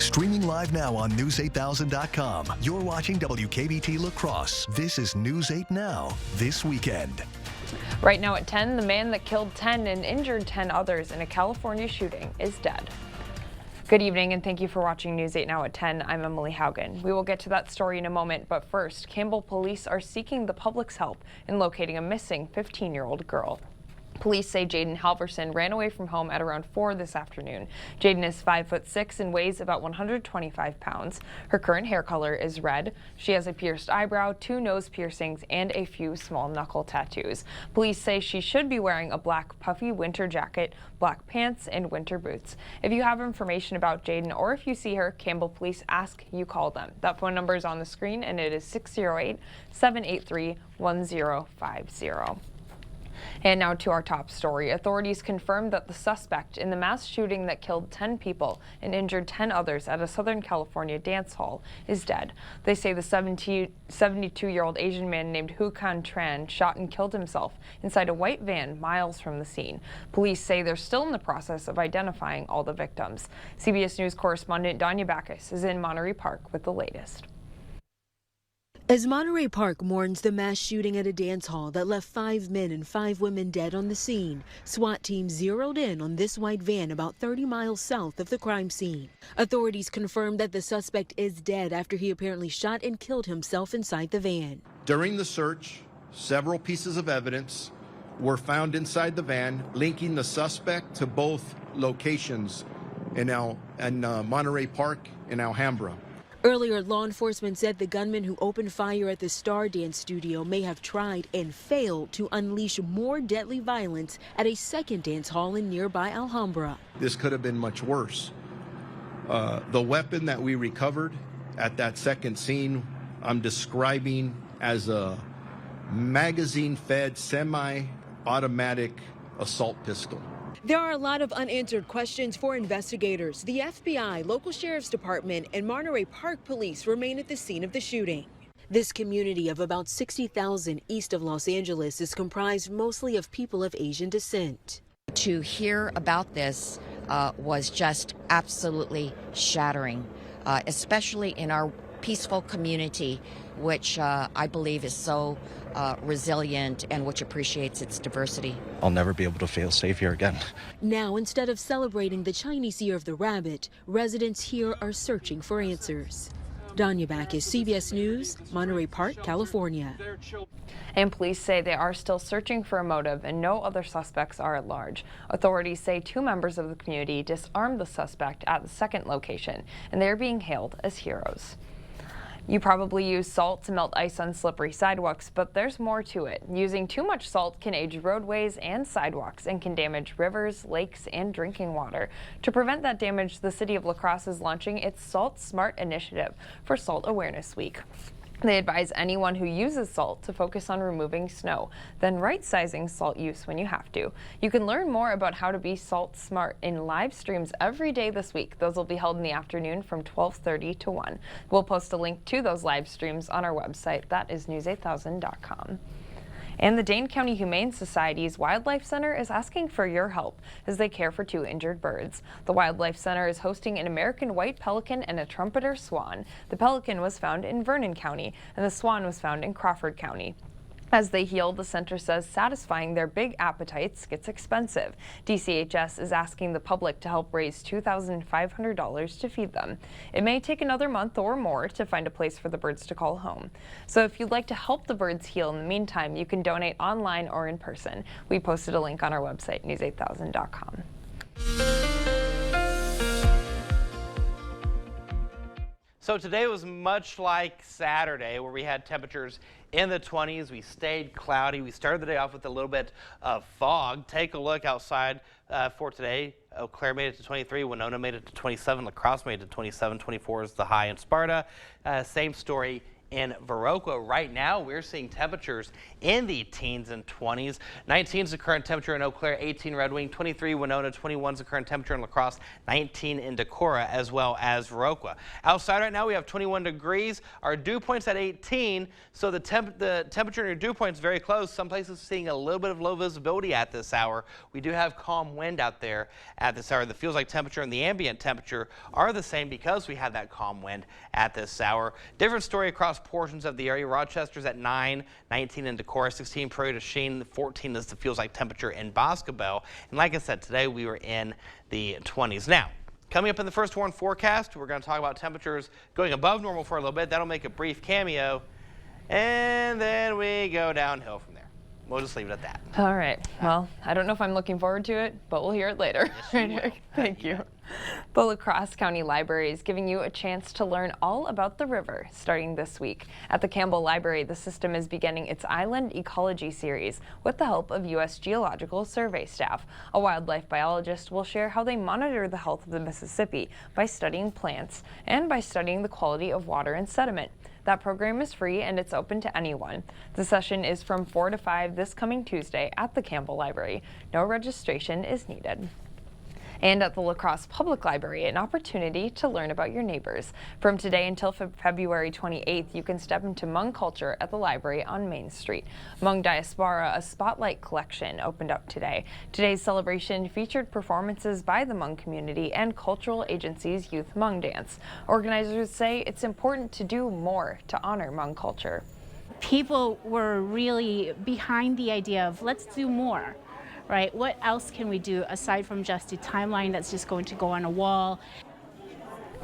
Streaming live now on News8000.com. You're watching WKBT La Crosse. This is News 8 Now, this weekend. Right now at 10, the man that killed 10 and injured 10 others in a California shooting is dead. Good evening and thank you for watching News 8 Now at 10. I'm Emily Haugen. We will get to that story in a moment, but first, Campbell police are seeking the public's help in locating a missing 15-year-old girl. Police say Jaden Halverson ran away from home at around 4 this afternoon. Jaden is 5'6" and weighs about 125 pounds. Her current hair color is red. She has a pierced eyebrow, 2 nose piercings, and a few small knuckle tattoos. Police say she should be wearing a black puffy winter jacket, black pants, and winter boots. If you have information about Jaden or if you see her, Campbell Police ask you call them. That phone number is on the screen and it is 608-783-1050. And now to our top story. Authorities confirmed that the suspect in the mass shooting that killed 10 people and injured 10 others at a Southern California dance hall is dead. They say the 72-year-old Asian man named Hu Can Tran shot and killed himself inside a white van miles from the scene. Police say they're still in the process of identifying all the victims. CBS News correspondent Danya Backus is in Monterey Park with the latest. As Monterey Park mourns the mass shooting at a dance hall that left 5 men and 5 women dead on the scene, SWAT teams zeroed in on this white van about 30 miles south of the crime scene. Authorities confirmed that the suspect is dead after he apparently shot and killed himself inside the van. During the search, several pieces of evidence were found inside the van, linking the suspect to both locations in Monterey Park and Alhambra. Earlier, law enforcement said the gunman who opened fire at the Star Dance studio may have tried and failed to unleash more deadly violence at a second dance hall in nearby Alhambra. This could have been much worse. The weapon that we recovered at that second scene, I'm describing as a magazine-fed semi-automatic assault pistol. There are a lot of unanswered questions for investigators. The FBI, local sheriff's department, and Monterey Park police remain at the scene of the shooting. This community of about 60,000 east of Los Angeles is comprised mostly of people of Asian descent. To hear about this was just absolutely shattering, especially in our peaceful community, which I believe is so resilient and which appreciates its diversity. I'll never be able to feel safe here again. Now, instead of celebrating the Chinese Year of the Rabbit, residents here are searching for answers. Danya Backus, CBS News, Monterey Park, California. And police say they are still searching for a motive and no other suspects are at large. Authorities say 2 members of the community disarmed the suspect at the second location, and they are being hailed as heroes. You probably use salt to melt ice on slippery sidewalks, but there's more to it. Using too much salt can age roadways and sidewalks and can damage rivers, lakes, and drinking water. To prevent that damage, the city of La Crosse is launching its Salt Smart initiative for Salt Awareness Week. They advise anyone who uses salt to focus on removing snow, then right-sizing salt use when you have to. You can learn more about how to be salt smart in live streams every day this week. Those will be held in the afternoon from 12:30 to 1. We'll post a link to those live streams on our website. That is news8000.com. And the Dane County Humane Society's Wildlife Center is asking for your help as they care for 2 injured birds. The Wildlife Center is hosting an American white pelican and a trumpeter swan. The pelican was found in Vernon County and the swan was found in Crawford County. As they heal, the center says satisfying their big appetites gets expensive. DCHS is asking the public to help raise $2,500 to feed them. It may take another month or more to find a place for the birds to call home. So if you'd like to help the birds heal in the meantime, you can donate online or in person. We posted a link on our website, news8000.com. So today was much like Saturday, where we had temperatures in the 20s. We stayed cloudy. We started the day off with a little bit of fog. Take a look outside for today. Eau Claire made it to 23. Winona made it to 27. La Crosse made it to 27. 24 is the high in Sparta. Same story in Viroqua. Right now, we're seeing temperatures in the teens and 20s. 19 is the current temperature in Eau Claire, 18 Red Wing, 23 Winona, 21 is the current temperature in La Crosse, 19 in Decorah, as well as Viroqua. Outside right now, we have 21 degrees. Our dew point's at 18, so the temperature in your dew point's very close. Some places seeing a little bit of low visibility at this hour. We do have calm wind out there at this hour. The feels like temperature and the ambient temperature are the same because we have that calm wind at this hour. Different story across portions of the area. Rochester's at 9, 19 in Decorah, 16 Prairie du Chien, 14 is the feels like temperature in Boscobel. And like I said, today we were in the 20s. Now, coming up in the first warn forecast, we're going to talk about temperatures going above normal for a little bit. That'll make a brief cameo, and then we go downhill from there. We'll just leave it at that. All right. Well, I don't know if I'm looking forward to it, but we'll hear it later. Yes, Thank you. The La Crosse County Library is giving you a chance to learn all about the river starting this week. At the Campbell Library, the system is beginning its Island Ecology series with the help of U.S. Geological Survey staff. A wildlife biologist will share how they monitor the health of the Mississippi by studying plants and by studying the quality of water and sediment. That program is free and it's open to anyone. The session is from 4 to 5 this coming Tuesday at the Campbell Library. No registration is needed. And at the La Crosse Public Library, an opportunity to learn about your neighbors. From today until February 28th, you can step into Hmong culture at the library on Main Street. Hmong Diaspora, a spotlight collection, opened up today. Today's celebration featured performances by the Hmong community and cultural agency's Youth Hmong Dance. Organizers say it's important to do more to honor Hmong culture. People were really behind the idea of let's do more. Right? What else can we do aside from just a timeline that's just going to go on a wall?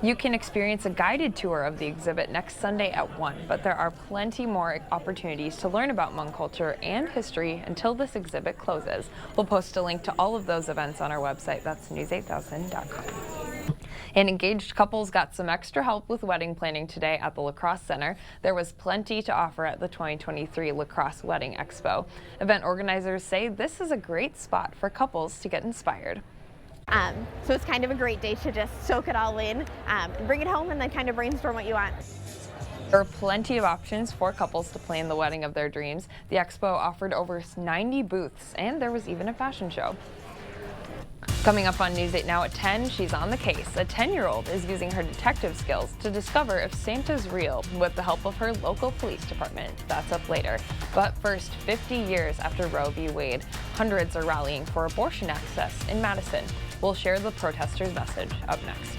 You can experience a guided tour of the exhibit next Sunday at 1, but there are plenty more opportunities to learn about Hmong culture and history until this exhibit closes. We'll post a link to all of those events on our website. That's news8000.com. And engaged couples got some extra help with wedding planning today at the La Crosse Center. There was plenty to offer at the 2023 La Crosse Wedding Expo. Event organizers say this is a great spot for couples to get inspired. So it's kind of a great day to just soak it all in, and bring it home and then kind of brainstorm what you want. There are plenty of options for couples to plan the wedding of their dreams. The expo offered over 90 booths, and there was even a fashion show. Coming up on News 8 Now at 10, she's on the case. A 10-year-old is using her detective skills to discover if Santa's real with the help of her local police department. That's up later. But first, 50 years after Roe v. Wade, hundreds are rallying for abortion access in Madison. We'll share the protesters' message up next.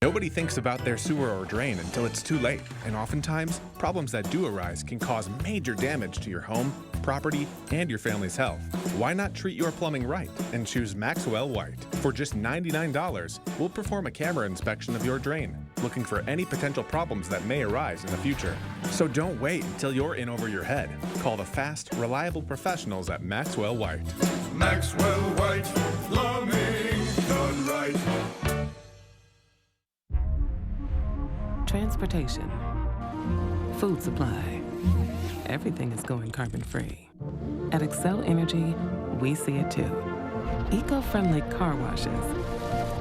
Nobody thinks about their sewer or drain until it's too late, and oftentimes, problems that do arise can cause major damage to your home, property, and your family's health. Why not treat your plumbing right and choose Maxwell White? For just $99, we'll perform a camera inspection of your drain, looking for any potential problems that may arise in the future. So don't wait until you're in over your head. Call the fast, reliable professionals at Maxwell White. Maxwell White, plumbing done right. Transportation, food supply, everything is going carbon-free. At Excel Energy, we see it too. Eco-friendly car washes,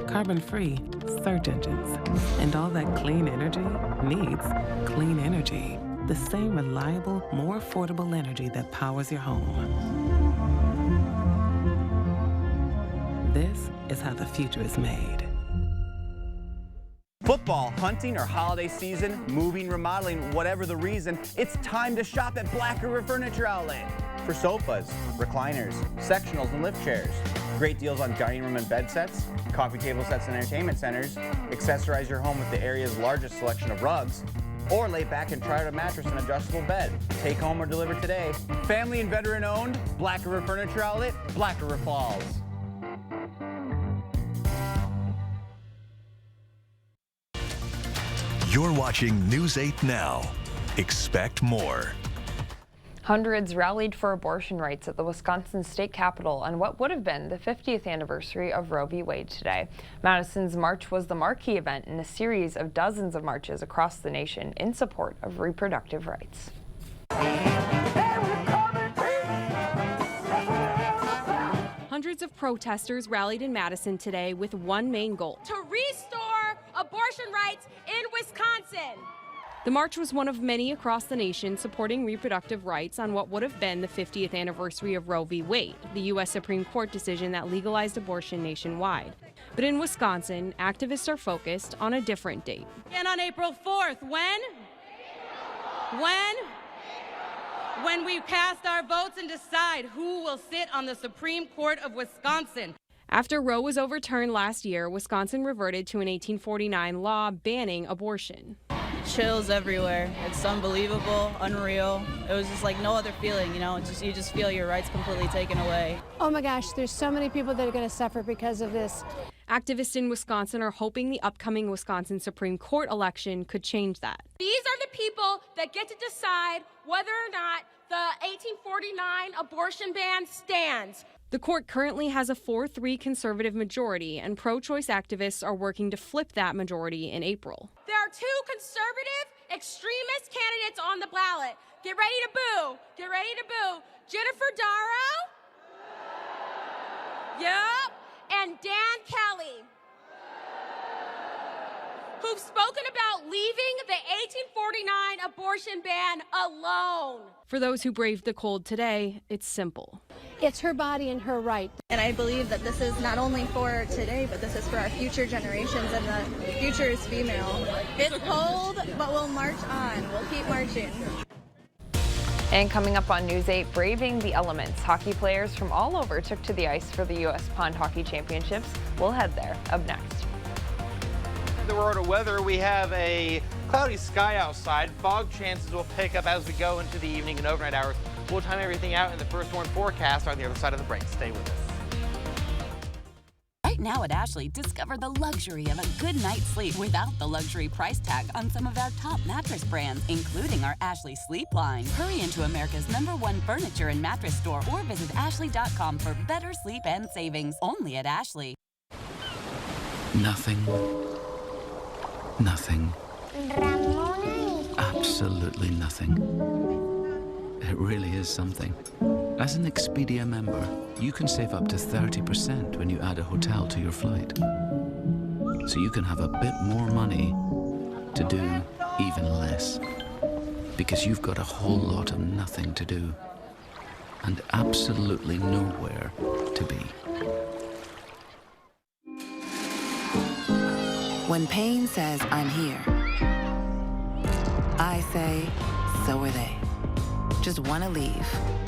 carbon-free search engines, and all that clean energy needs clean energy. The same reliable, more affordable energy that powers your home. This is how the future is made. Football, hunting, or holiday season, moving, remodeling, whatever the reason, it's time to shop at Black River Furniture Outlet. For sofas, recliners, sectionals, and lift chairs. Great deals on dining room and bed sets, coffee table sets and entertainment centers. Accessorize your home with the area's largest selection of rugs. Or lay back and try out a mattress and adjustable bed. Take home or deliver today. Family and veteran owned, Black River Furniture Outlet, Black River Falls. You're watching News 8 Now. Expect more. Hundreds rallied for abortion rights at the Wisconsin State Capitol on what would have been the 50th anniversary of Roe v. Wade today. Madison's march was the marquee event in a series of dozens of marches across the nation in support of reproductive rights. Hundreds of protesters rallied in Madison today with one main goal: to restore abortion rights in Wisconsin. The march was one of many across the nation supporting reproductive rights on what would have been the 50th anniversary of Roe v. Wade, the U.S. Supreme Court decision that legalized abortion nationwide. But in Wisconsin, activists are focused on a different date. And on April 4th, when? When we cast our votes and decide who will sit on the Supreme Court of Wisconsin. After Roe was overturned last year, Wisconsin reverted to an 1849 law banning abortion. Chills everywhere. It's unbelievable, unreal. It was just like no other feeling, you know, you just feel your rights completely taken away. Oh my gosh, there's so many people that are going to suffer because of this. Activists in Wisconsin are hoping the upcoming Wisconsin Supreme Court election could change that. These are the people that get to decide whether or not the 1849 abortion ban stands. The court currently has a 4-3 conservative majority, and pro-choice activists are working to flip that majority in April. There are two conservative extremist candidates on the ballot. Get ready to boo. Get ready to boo. Jennifer Darrow. Yep. And Dan Kelly, who've spoken about leaving the 1849 abortion ban alone. For those who braved the cold today, it's simple. It's her body and her right. And I believe that this is not only for today, but this is for our future generations, and the future is female. It's cold, but we'll march on. We'll keep marching. And coming up on News 8, braving the elements. Hockey players from all over took to the ice for the U.S. Pond Hockey Championships. We'll head there. Up next. The world of weather, we have a cloudy sky outside. Fog chances will pick up as we go into the evening and overnight hours. We'll time everything out in the First Warn forecast on the other side of the break. Stay with us. Right now at Ashley, discover the luxury of a good night's sleep without the luxury price tag on some of our top mattress brands, including our Ashley Sleep line. Hurry into America's #1 furniture and mattress store or visit ashley.com for better sleep and savings. Only at Ashley. Nothing. Nothing. Absolutely nothing. It really is something. As an Expedia member, you can save up to 30% when you add a hotel to your flight. So you can have a bit more money to do even less. Because you've got a whole lot of nothing to do and absolutely nowhere to be. When pain says, I'm here, I say, so are they. Just want to leave.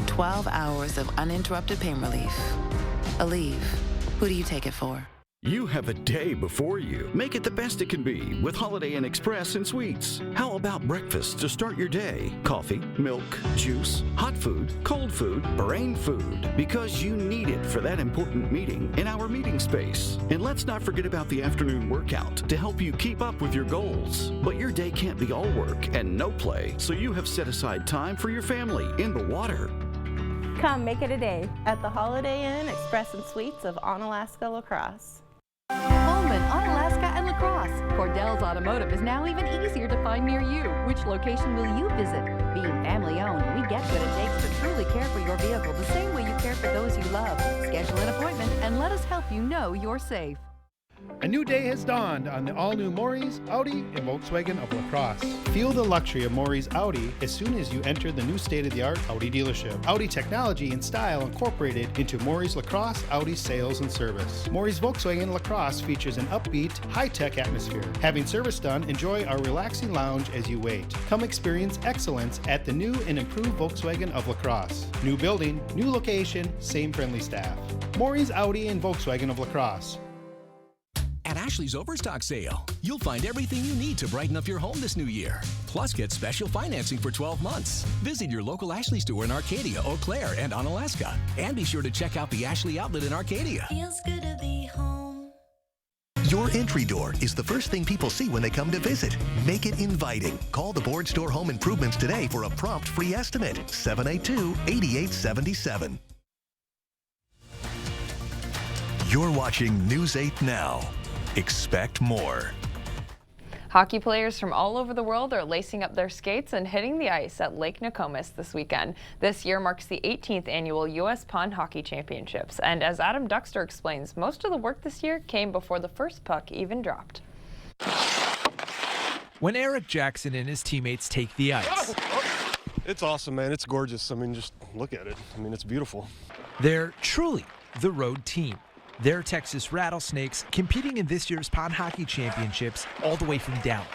12 hours of uninterrupted pain relief. Aleve. Who do you take it for? You have a day before you. Make it the best it can be with Holiday Inn Express and Sweets. How about breakfast to start your day? Coffee, milk, juice, hot food, cold food, brain food. Because you need it for that important meeting in our meeting space. And let's not forget about the afternoon workout to help you keep up with your goals. But your day can't be all work and no play, so you have set aside time for your family in the water. Come make it a day at the Holiday Inn Express and Suites of Onalaska La Crosse. Holman, Onalaska, and La Crosse. Cordell's Automotive is now even easier to find near you. Which location will you visit? Being family owned, we get what it takes to truly care for your vehicle the same way you care for those you love. Schedule an appointment and let us help you know you're safe. A new day has dawned on the all-new Maury's, Audi, and Volkswagen of La Crosse. Feel the luxury of Maury's Audi as soon as you enter the new state-of-the-art Audi dealership. Audi technology and style incorporated into Maury's La Crosse Audi sales and service. Maury's Volkswagen La Crosse features an upbeat, high-tech atmosphere. Having service done, enjoy our relaxing lounge as you wait. Come experience excellence at the new and improved Volkswagen of La Crosse. New building, new location, same friendly staff. Maury's Audi and Volkswagen of La Crosse. At Ashley's Overstock Sale, you'll find everything you need to brighten up your home this new year. Plus, get special financing for 12 months. Visit your local Ashley store in Arcadia, Eau Claire, and Onalaska. And be sure to check out the Ashley outlet in Arcadia. Feels good to be home. Your entry door is the first thing people see when they come to visit. Make it inviting. Call the Board Store Home Improvements today for a prompt free estimate. 782-8877. You're watching News 8 Now. Expect more. Hockey players from all over the world are lacing up their skates and hitting the ice at Lake Nokomis this weekend. This year marks the 18th annual U.S. Pond Hockey Championships. And as Adam Duxter explains, most of the work this year came before the first puck even dropped. when Eric Jackson and his teammates take the ice. It's awesome, man. It's gorgeous. I mean, just look at it. I mean, it's beautiful. They're truly the road team. They're Texas Rattlesnakes, competing in this year's Pond Hockey Championships all the way from Dallas.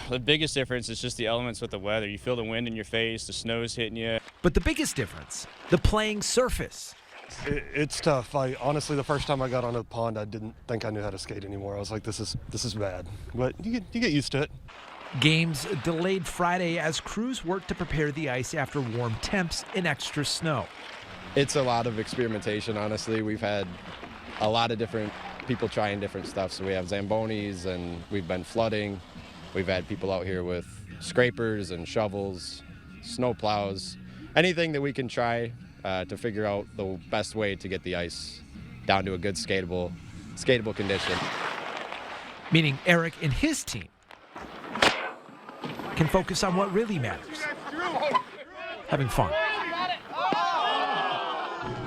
The biggest difference is just the elements with the weather. You feel the wind in your face, the snow's hitting you. But the biggest difference, the playing surface. It's tough. Honestly, the first time I got on the pond, I didn't think I knew how to skate anymore. I was like, this is bad. But you get used to it. Games delayed Friday as crews worked to prepare the ice after warm temps and extra snow. It's a lot of experimentation, honestly. We've had a lot of different people trying different stuff. So we have Zambonis, and we've been flooding. We've had people out here with scrapers and shovels, snow plows, anything that we can try to figure out the best way to get the ice down to a good skatable condition. Meaning Eric and his team can focus on what really matters, having fun.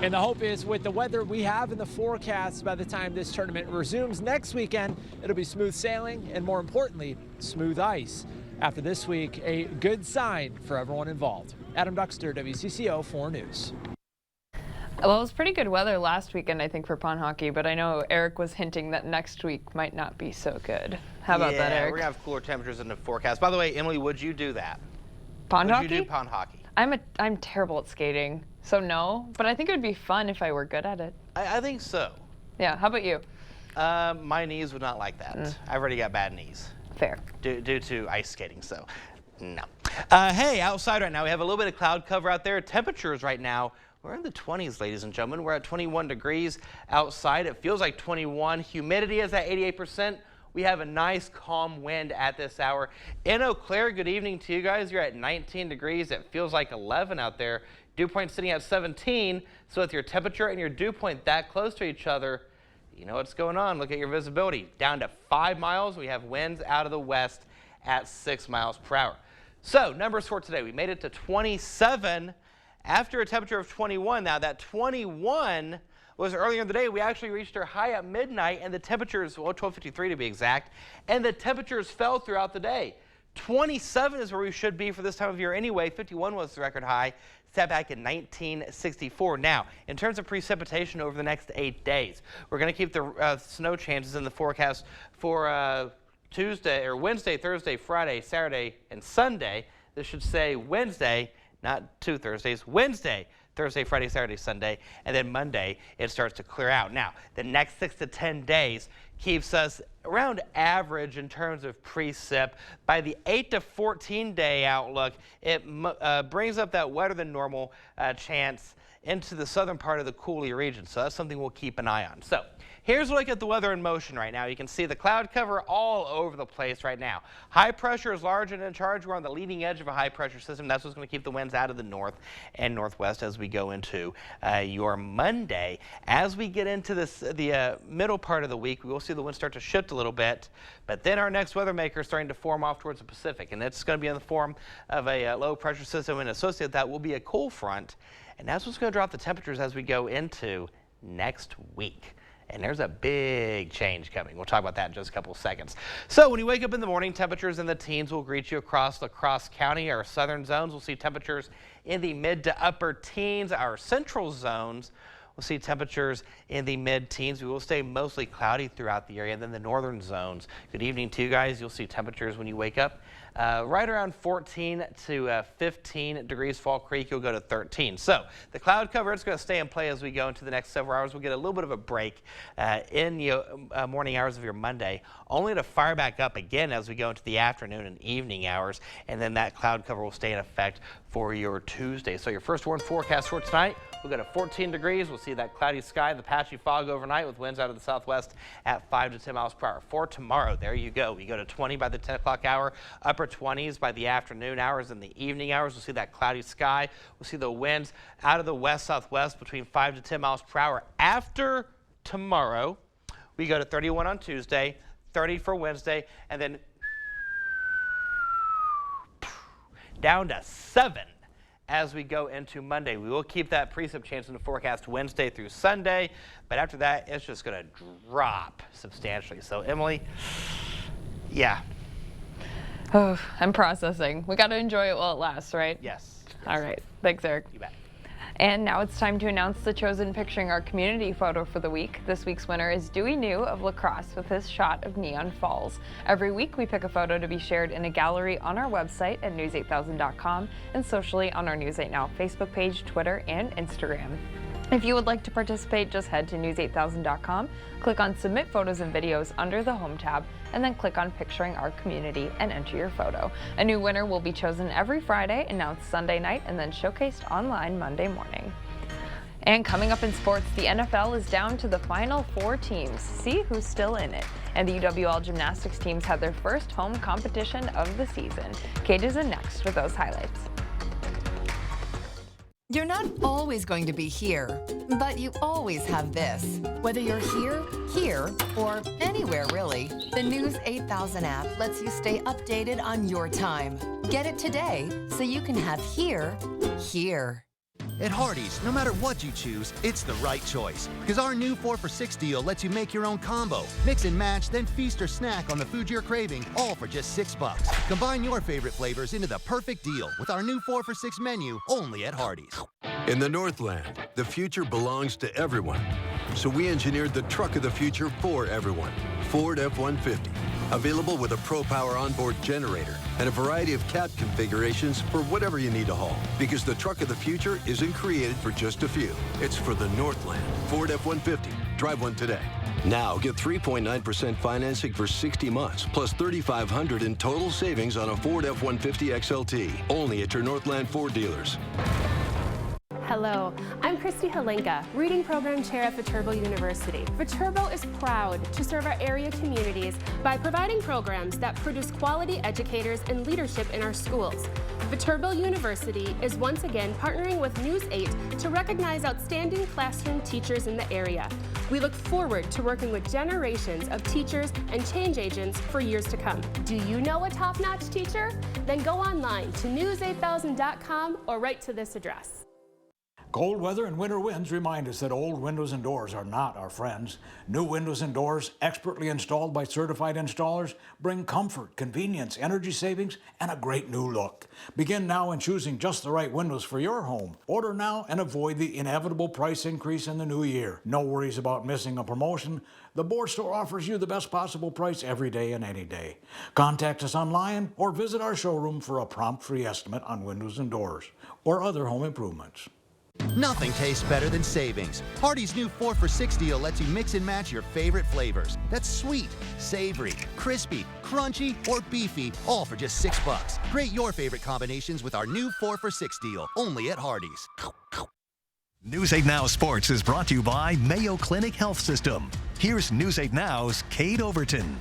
And the hope is with the weather we have in the forecast, by the time this tournament resumes next weekend, it'll be smooth sailing and, more importantly, smooth ice. After this week, a good sign for everyone involved. Adam Duxter, WCCO 4 News. Well, it was pretty good weather last weekend, I think, for pond hockey, but I know Eric was hinting that next week might not be so good. How about that, Eric? We're going to have cooler temperatures in the forecast. By the way, Emily, would you do that? Pond hockey? Would you do pond hockey? I'm terrible at skating, so no, but I think it would be fun if I were good at it. I think so. Yeah, how about you? My knees would not like that. I've already got bad knees. Fair. Due to ice skating, so no. Hey, outside right now, we have a little bit of cloud cover out there. Temperatures right now, we're in the 20s, ladies and gentlemen. We're at 21 degrees outside. It feels like 21. Humidity is at 88%. We have a nice calm wind at this hour. In Eau Claire, good evening to you guys. You're at 19 degrees. It feels like 11 out there. Dew point sitting at 17. So with your temperature and your dew point that close to each other, you know what's going on. Look at your visibility. Down to 5 miles. We have winds out of the west at 6 miles per hour. So numbers for today. We made it to 27 after a temperature of 21. Now that 21 was earlier in the day. We actually reached our high at midnight, and the temperatures, well, 12:53 to be exact, and the temperatures fell throughout the day. 27 is where we should be for this time of year anyway. 51 was the record high, set back in 1964. Now, in terms of precipitation over the next 8 days, we're going to keep the snow chances in the forecast for Tuesday or Wednesday, Thursday, Friday, Saturday, and Sunday. This should say Wednesday, not 2 Thursdays, Wednesday, Thursday, Friday, Saturday, Sunday, and then Monday it starts to clear out. Now, the next 6 to 10 days keeps us around average in terms of precip. By the 8 to 14 day outlook, it brings up that wetter than normal chance into the southern part of the Coulee region. So that's something we'll keep an eye on. So here's a look at the weather in motion right now. You can see the cloud cover all over the place right now. High pressure is large and in charge. We're on the leading edge of a high pressure system. That's what's going to keep the winds out of the north and northwest as we go into your Monday. As we get into the middle part of the week, we will see the winds start to shift a little bit. But then our next weather maker is starting to form off towards the Pacific, and it's going to be in the form of a low pressure system, and associated with that will be a cold front. And that's what's going to drop the temperatures as we go into next week. And there's a big change coming. We'll talk about that in just a couple of seconds. So when you wake up in the morning, temperatures in the teens will greet you across La Crosse County. Our southern zones will see temperatures in the mid to upper teens. Our central zones will see temperatures in the mid-teens. We will stay mostly cloudy throughout the area. And then the northern zones, good evening to you guys. You'll see temperatures when you wake up right around 14 to 15 degrees. Fall Creek, you'll go to 13. So the cloud cover, it's going to stay in play as we go into the next several hours. We'll get a little bit of a break in the morning hours of your Monday, only to fire back up again as we go into the afternoon and evening hours. And then that cloud cover will stay in effect for your Tuesday. So your first warn forecast for tonight, we'll go to 14 degrees. We'll see that cloudy sky, the patchy fog overnight with winds out of the southwest at 5 to 10 miles per hour. For tomorrow, there you go. We go to 20 by the 10 o'clock hour, upper 20s by the afternoon hours and the evening hours. We'll see that cloudy sky. We'll see the winds out of the west-southwest between 5 to 10 miles per hour. After tomorrow, we go to 31 on Tuesday, 30 for Wednesday, and then down to 7 as we go into Monday. We will keep that precip chance in the forecast Wednesday through Sunday, but after that, it's just going to drop substantially. So, Emily, yeah. Oh, I'm processing. We got to enjoy it while it lasts, right? Yes. All right. Thanks, Eric. You bet. And now it's time to announce the chosen Picturing Our Community photo for the week. This week's winner is Dewey New of La Crosse with his shot of Neon Falls. Every week we pick a photo to be shared in a gallery on our website at news8000.com and socially on our News 8 Now Facebook page, Twitter, and Instagram. If you would like to participate, just head to news8000.com, click on Submit Photos and Videos under the Home tab, and then click on Picturing Our Community and enter your photo. A new winner will be chosen every Friday, announced Sunday night, and then showcased online Monday morning. And coming up in sports, the NFL is down to the final 4 teams. See who's still in it. And the UWL gymnastics teams had their first home competition of the season. Kate is in next with those highlights. You're not always going to be here, but you always have this. Whether you're here, or anywhere really, the News 8000 app lets you stay updated on your time. Get it today so you can have here. At Hardee's, no matter what you choose, it's the right choice. Because our new 4 for $6 deal lets you make your own combo. Mix and match, then feast or snack on the food you're craving, all for just $6. Combine your favorite flavors into the perfect deal with our new 4 for $6 menu only at Hardee's. In the Northland, the future belongs to everyone. So we engineered the truck of the future for everyone. Ford F-150. Available with a Pro-Power onboard generator and a variety of cab configurations for whatever you need to haul. Because the truck of the future isn't created for just a few. It's for the Northland. Ford F-150. Drive one today. Now get 3.9% financing for 60 months, plus $3,500 in total savings on a Ford F-150 XLT. Only at your Northland Ford dealers. Hello, I'm Christy Halenka, Reading Program Chair at Viterbo University. Viterbo is proud to serve our area communities by providing programs that produce quality educators and leadership in our schools. Viterbo University is once again partnering with News 8 to recognize outstanding classroom teachers in the area. We look forward to working with generations of teachers and change agents for years to come. Do you know a top-notch teacher? Then go online to news8000.com or write to this address. Cold weather and winter winds remind us that old windows and doors are not our friends. New windows and doors, expertly installed by certified installers, bring comfort, convenience, energy savings, and a great new look. Begin now in choosing just the right windows for your home. Order now and avoid the inevitable price increase in the new year. No worries about missing a promotion. The Board Store offers you the best possible price every day and any day. Contact us online or visit our showroom for a prompt free estimate on windows and doors or other home improvements. Nothing tastes better than savings. Hardee's new 4 for $6 deal lets you mix and match your favorite flavors. That's sweet, savory, crispy, crunchy, or beefy, all for just $6. Create your favorite combinations with our new 4 for $6 deal, only at Hardee's. News 8 Now Sports is brought to you by Mayo Clinic Health System. Here's News 8 Now's Kate Overton.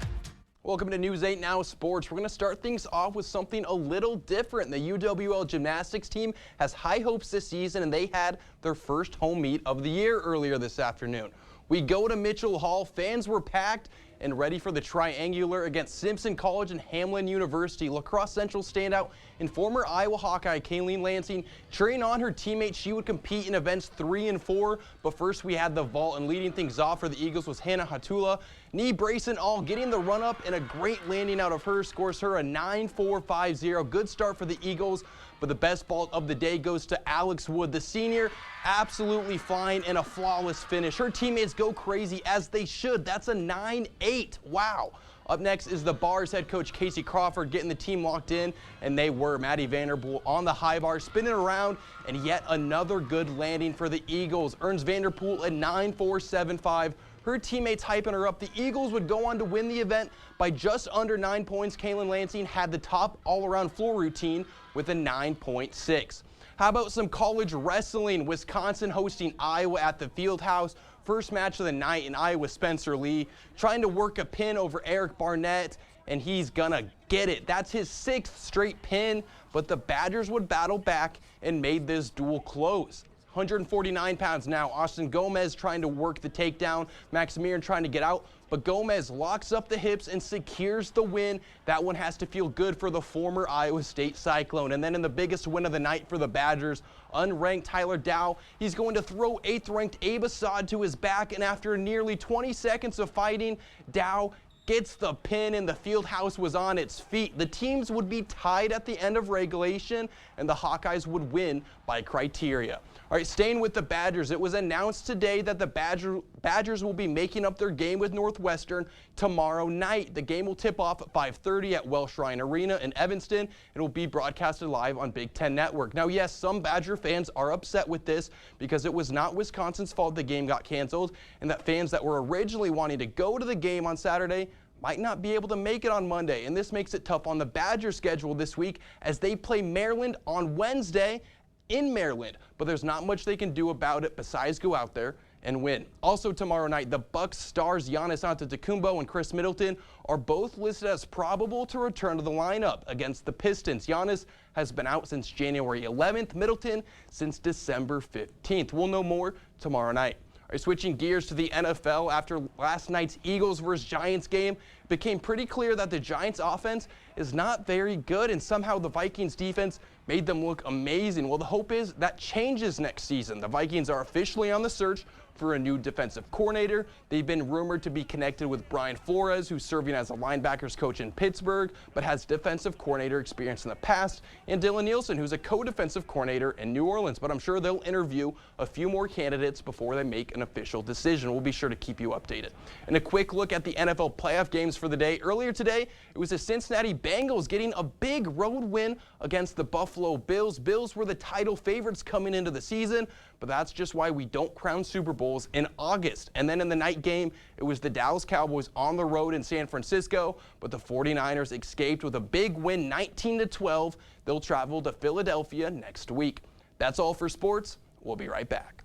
Welcome to News 8 Now Sports. We're going to start things off with something a little different. The UWL gymnastics team has high hopes this season, and they had their first home meet of the year earlier this afternoon. We go to Mitchell Hall. Fans were packed and ready for the triangular against Simpson College and Hamlin University. La Crosse Central standout and former Iowa Hawkeye Kayleen Lansing cheering on her teammates. She would compete in events 3 and 4, but first we had the vault, and leading things off for the Eagles was Hannah Hatula. Knee brace and all, getting the run up and a great landing out of her scores her a 9.450. Good start for the Eagles, but the best vault of the day goes to Alex Wood, the senior. Absolutely flying and a flawless finish. Her teammates go crazy, as they should. That's a 9.8. Wow. Up next is the Bars head coach Casey Crawford getting the team locked in, and they were. Maddie Vanderpool on the high bar, spinning around, and yet another good landing for the Eagles. Earns Vanderpool a 9.475. Her teammates hyping her up. The Eagles would go on to win the event by just under 9 points. Kaylin Lansing had the top all-around floor routine with a 9.6. How about some college wrestling? Wisconsin hosting Iowa at the Fieldhouse. First match of the night in Iowa, Spencer Lee trying to work a pin over Eric Barnett, and he's gonna get it. That's his 6th straight pin, but the Badgers would battle back and made this duel close. 149 pounds now. Austin Gomez trying to work the takedown. Maximilian trying to get out, but Gomez locks up the hips and secures the win. That one has to feel good for the former Iowa State Cyclone. And then in the biggest win of the night for the Badgers, unranked Tyler Dow, he's going to throw 8th-ranked Abe Assad to his back, and after nearly 20 seconds of fighting, Dow gets the pin and the field house was on its feet, the teams would be tied at the end of regulation and the Hawkeyes would win by criteria. All right, staying with the Badgers, it was announced today that the Badgers will be making up their game with Northwestern tomorrow night. The game will tip off at 5:30 at Welsh Ryan Arena in Evanston. It will be broadcasted live on Big Ten Network. Now, yes, some Badger fans are upset with this because it was not Wisconsin's fault the game got canceled, and that fans that were originally wanting to go to the game on Saturday might not be able to make it on Monday. And this makes it tough on the Badgers' schedule this week as they play Maryland on Wednesday in Maryland, but there's not much they can do about it besides go out there and win. Also tomorrow night, the Bucks stars Giannis Antetokounmpo and Chris Middleton are both listed as probable to return to the lineup against the Pistons. Giannis has been out since January 11th, Middleton since December 15th. We'll know more tomorrow night. All right, switching gears to the NFL, after last night's Eagles versus Giants game, it became pretty clear that the Giants offense is not very good, and somehow the Vikings defense made them look amazing. Well, the hope is that changes next season. The Vikings are officially on the search for a new defensive coordinator. They've been rumored to be connected with Brian Flores, who's serving as a linebackers coach in Pittsburgh, but has defensive coordinator experience in the past, and Dylan Nielsen, who's a co-defensive coordinator in New Orleans. But I'm sure they'll interview a few more candidates before they make an official decision. We'll be sure to keep you updated. And a quick look at the NFL playoff games for the day. Earlier today, it was the Cincinnati Bengals getting a big road win against the Buffalo Bills. Bills were the title favorites coming into the season, but that's just why we don't crown Super Bowls in August. And then in the night game, it was the Dallas Cowboys on the road in San Francisco, but the 49ers escaped with a big win, 19-12. They'll travel to Philadelphia next week. That's all for sports. We'll be right back.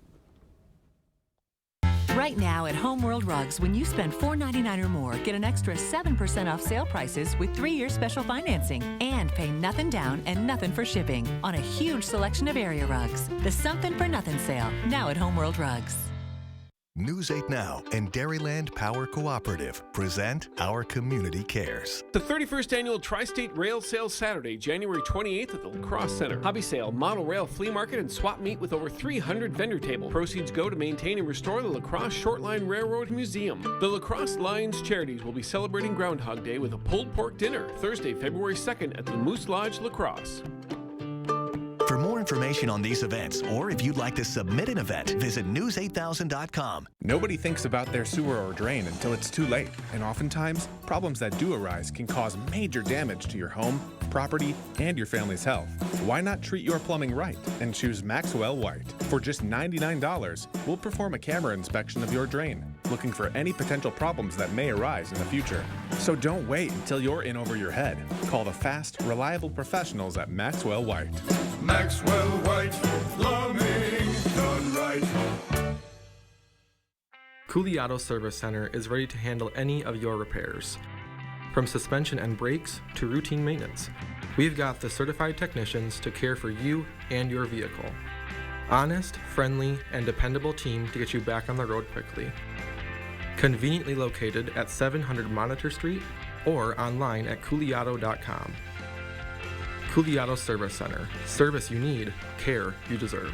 Right now at Homeworld Rugs, when you spend $4.99 or more, get an extra 7% off sale prices with 3-year special financing and pay nothing down and nothing for shipping on a huge selection of area rugs. The Something for Nothing sale, now at Homeworld Rugs. News 8 Now and Dairyland Power Cooperative present Our Community Cares. The 31st Annual Tri-State Rail Sale Saturday, January 28th at the La Crosse Center. Hobby sale, model rail flea market, and swap meet with over 300 vendor tables. Proceeds go to maintain and restore the La Crosse Shortline Railroad Museum. The La Crosse Lions Charities will be celebrating Groundhog Day with a pulled pork dinner Thursday, February 2nd at the Moose Lodge, La Crosse. For more information on these events, or if you'd like to submit an event, visit news8000.com. Nobody thinks about their sewer or drain until it's too late, and oftentimes, problems that do arise can cause major damage to your home, property, and your family's health. Why not treat your plumbing right and choose Maxwell White? For just $99, we'll perform a camera inspection of your drain, looking for any potential problems that may arise in the future. So don't wait until you're in over your head. Call the fast, reliable professionals at Maxwell White. Maxwell White, plumbing done right. Cooley Auto Service Center is ready to handle any of your repairs. From suspension and brakes to routine maintenance, we've got the certified technicians to care for you and your vehicle. Honest, friendly, and dependable team to get you back on the road quickly. Conveniently located at 700 Monitor Street or online at cooleyauto.com. Cooley Auto Service Center. Service you need, care you deserve.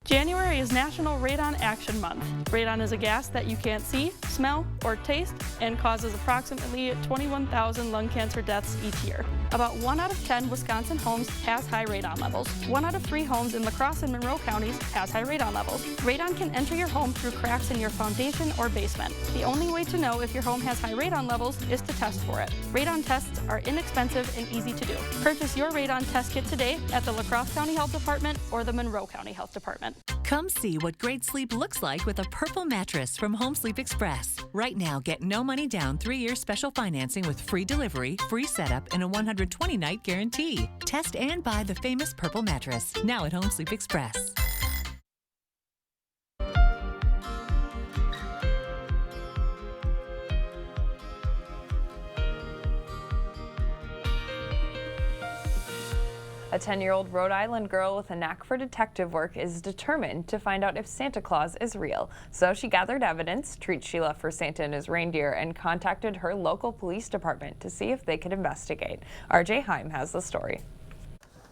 January is National Radon Action Month. Radon is a gas that you can't see, smell, or taste and causes approximately 21,000 lung cancer deaths each year. About 1 out of 10 Wisconsin homes has high radon levels. 1 out of 3 homes in La Crosse and Monroe counties has high radon levels. Radon can enter your home through cracks in your foundation or basement. The only way to know if your home has high radon levels is to test for it. Radon tests are inexpensive and easy to do. Purchase your radon test kit today at the La Crosse County Health Department or the Monroe County Health Department. Come see what great sleep looks like with a purple mattress from Home Sleep Express. Right now, get no money down 3-year special financing with free delivery, free setup, and a 120-night guarantee. Test and buy the famous purple mattress, now at Home Sleep Express. A 10-year-old Rhode Island girl with a knack for detective work is determined to find out if Santa Claus is real. So she gathered evidence, treats she left for Santa and his reindeer, and contacted her local police department to see if they could investigate. RJ Heim has the story.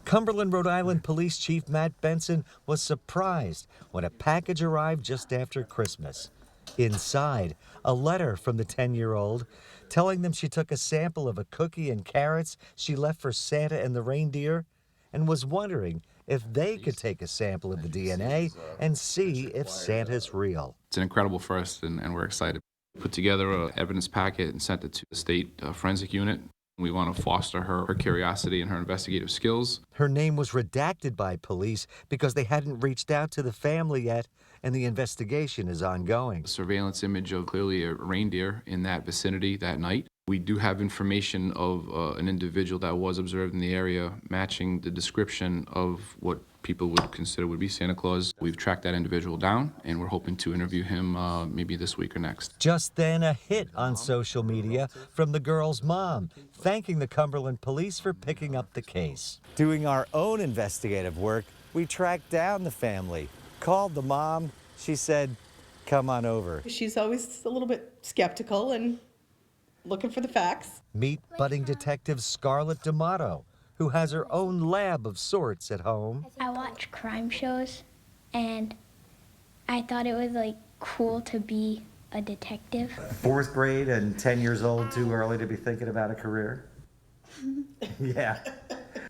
Cumberland, Rhode Island Police Chief Matt Benson was surprised when a package arrived just after Christmas. Inside, a letter from the 10-year-old telling them she took a sample of a cookie and carrots she left for Santa and the reindeer and was wondering if they could take a sample of the DNA and see if Santa's real. It's an incredible first, and we're excited. We put together an evidence packet and sent it to the state forensic unit. We want to foster her curiosity and her investigative skills. Her name was redacted by police because they hadn't reached out to the family yet, and the investigation is ongoing. Surveillance image of clearly a reindeer in that vicinity that night. We do have information of an individual that was observed in the area matching the description of what people would consider would be Santa Claus. We've tracked that individual down, and we're hoping to interview him maybe this week or next. Just then, a hit on social media from the girl's mom, thanking the Cumberland police for picking up the case. Doing our own investigative work, we tracked down the family, called the mom. She said, "Come on over." She's always a little bit skeptical and looking for the facts. Meet budding detective Scarlett D'Amato, who has her own lab of sorts at home. I watch crime shows, and I thought it was like cool to be a detective. 4th grade and 10 years old, too early to be thinking about a career? Yeah.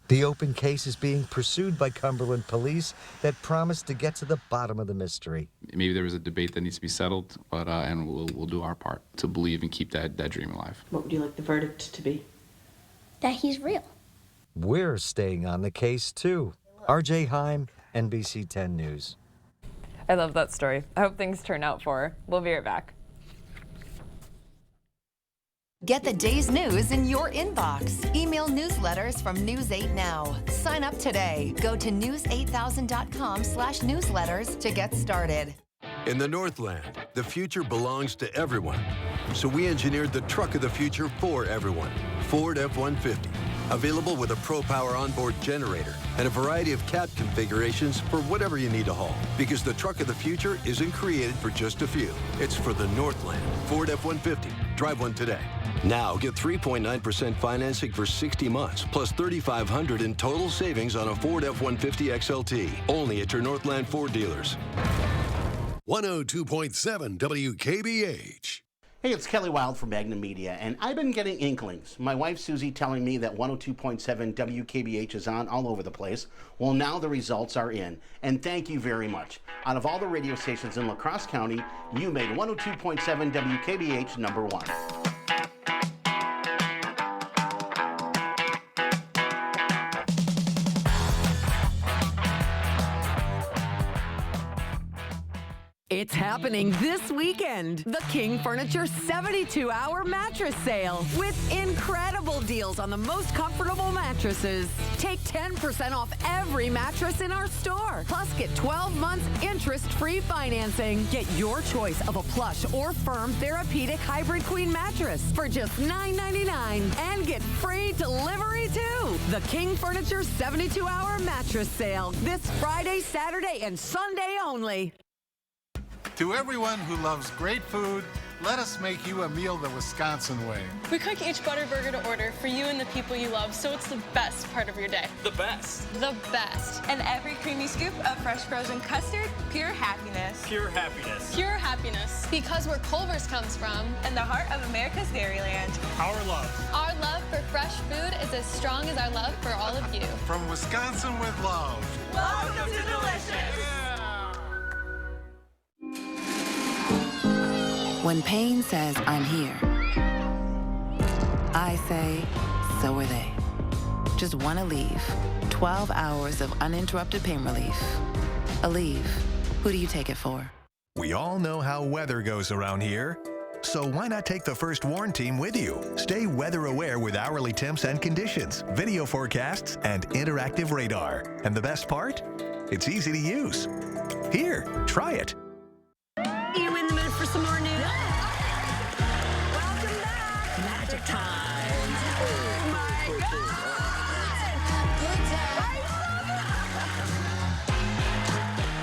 The open case is being pursued by Cumberland police that promise to get to the bottom of the mystery. Maybe there was a debate that needs to be settled, but and we'll do our part to believe and keep that dream alive. What would you like the verdict to be? That he's real. We're staying on the case, too. RJ Heim, NBC 10 News. I love that story. I hope things turn out for her. We'll be right back. Get the day's news in your inbox. Email newsletters from News 8 Now. Sign up today. Go to news8000.com/newsletters to get started. In the Northland, the future belongs to everyone. So we engineered the truck of the future for everyone. Ford F-150. Available with a ProPower onboard generator and a variety of cab configurations for whatever you need to haul. Because the truck of the future isn't created for just a few. It's for the Northland. Ford F-150. Drive one today. Now get 3.9% financing for 60 months, plus $3,500 in total savings on a Ford F-150 XLT. Only at your Northland Ford dealers. 102.7 WKBH. Hey, it's Kelly Wild from Magnum Media, and I've been getting inklings. My wife Susie telling me that 102.7 WKBH is on all over the place. Well, now the results are in, and thank you very much. Out of all the radio stations in La Crosse County, you made 102.7 WKBH number 1. It's happening this weekend. The King Furniture 72-hour mattress sale with incredible deals on the most comfortable mattresses. Take 10% off every mattress in our store. Plus, get 12 months interest-free financing. Get your choice of a plush or firm therapeutic hybrid queen mattress for just $9.99 and get free delivery too. The King Furniture 72-hour mattress sale this Friday, Saturday, and Sunday only. To everyone who loves great food, let us make you a meal the Wisconsin way. We cook each butter burger to order for you and the people you love, so it's the best part of your day. The best. The best. And every creamy scoop of fresh frozen custard, pure happiness. Pure happiness. Pure happiness. Because where Culver's comes from. And the heart of America's Dairyland. Our love. Our love for fresh food is as strong as our love for all of you. From Wisconsin with love. Welcome to Delicious. When pain says, I'm here, I say, so are they. Just want to leave. 12 hours of uninterrupted pain relief. Aleve. Who do you take it for? We all know how weather goes around here. So why not take the First Warn team with you? Stay weather aware with hourly temps and conditions, video forecasts, and interactive radar. And the best part? It's easy to use. Here, try it. You in the mood for some more news? Welcome back. Magic time. Oh my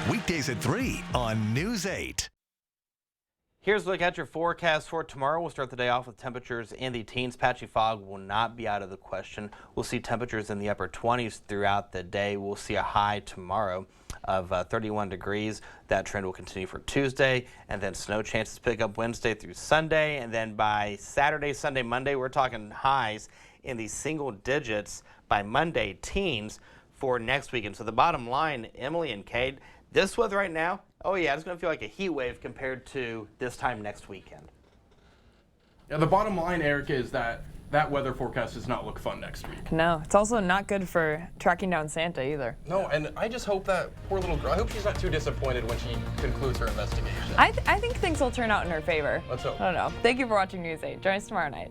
God. Weekdays at 3 on News 8. Here's a look at your forecast for tomorrow. We'll start the day off with temperatures in the teens. Patchy fog will not be out of the question. We'll see temperatures in the upper 20s throughout the day. We'll see a high tomorrow of 31 degrees. That trend will continue for Tuesday, and then snow chances pick up Wednesday through Sunday, and then by Saturday, Sunday, Monday, we're talking highs in the single digits. By Monday, teens for next weekend. So the bottom line, Emily and Cade, this weather right now, oh yeah, it's going to feel like a heat wave compared to this time next weekend. Yeah, the bottom line, Erica, is that weather forecast does not look fun next week. No, it's also not good for tracking down Santa either. No, and I just hope that poor little girl, I hope she's not too disappointed when she concludes her investigation. I think things will turn out in her favor. Let's hope. I don't know. Thank you for watching News 8. Join us tomorrow night.